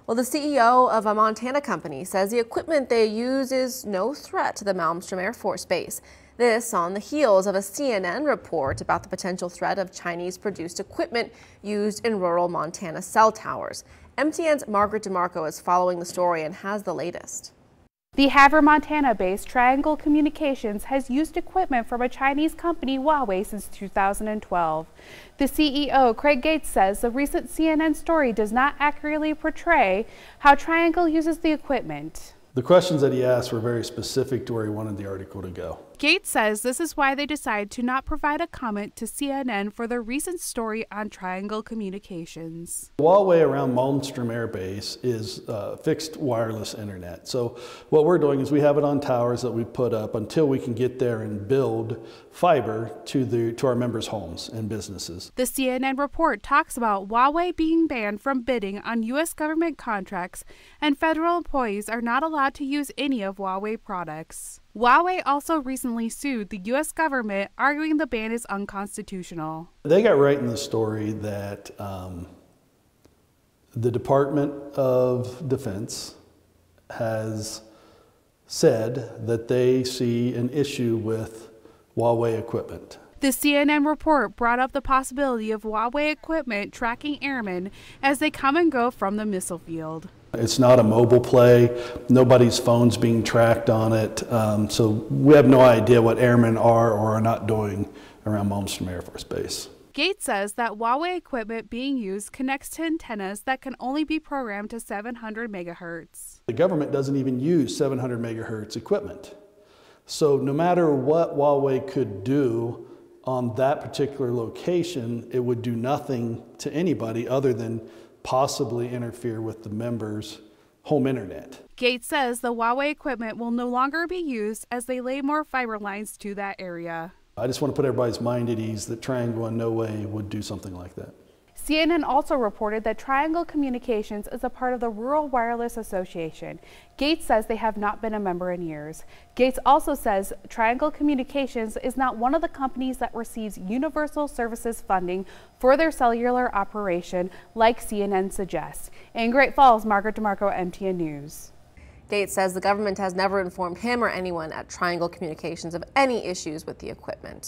Well, the CEO of a Montana company says the equipment they use is no threat to the Malmstrom Air Force Base. This on the heels of a CNN report about the potential threat of Chinese-produced equipment used in rural Montana cell towers. MTN's Margaret DeMarco is following the story and has the latest. The Havre, Montana-based Triangle Communications has used equipment from a Chinese company, Huawei, since 2012. The CEO, Craig Gates, says the recent CNN story does not accurately portray how Triangle uses the equipment. The questions that he asked were very specific to where he wanted the article to go. Gates says this is why they decided to not provide a comment to CNN for the recent story on Triangle Communications. Huawei around Malmstrom Air Base is fixed wireless internet. So what we're doing is we have it on towers that we put up until we can get there and build fiber to our members' homes and businesses. The CNN report talks about Huawei being banned from bidding on U.S. government contracts, and federal employees are not allowed to use any of Huawei products. Huawei also recently sued the U.S. government, arguing the ban is unconstitutional. They got right in the story that the Department of Defense has said that they see an issue with Huawei equipment. The CNN report brought up the possibility of Huawei equipment tracking airmen as they come and go from the missile field. It's not a mobile play. Nobody's phone's being tracked on it. So we have no idea what airmen are or are not doing around Malmstrom Air Force Base. Gates says that Huawei equipment being used connects to antennas that can only be programmed to 700 megahertz. The government doesn't even use 700 megahertz equipment. So no matter what Huawei could do on that particular location, it would do nothing to anybody other than possibly interfere with the members' home internet. Gates says the Huawei equipment will no longer be used as they lay more fiber lines to that area. I just want to put everybody's mind at ease that Triangle in no way would do something like that. CNN also reported that Triangle Communications is a part of the Rural Wireless Association. Gates says they have not been a member in years. Gates also says Triangle Communications is not one of the companies that receives universal services funding for their cellular operation, like CNN suggests. In Great Falls, Margaret DeMarco, MTN News. Gates says the government has never informed him or anyone at Triangle Communications of any issues with the equipment.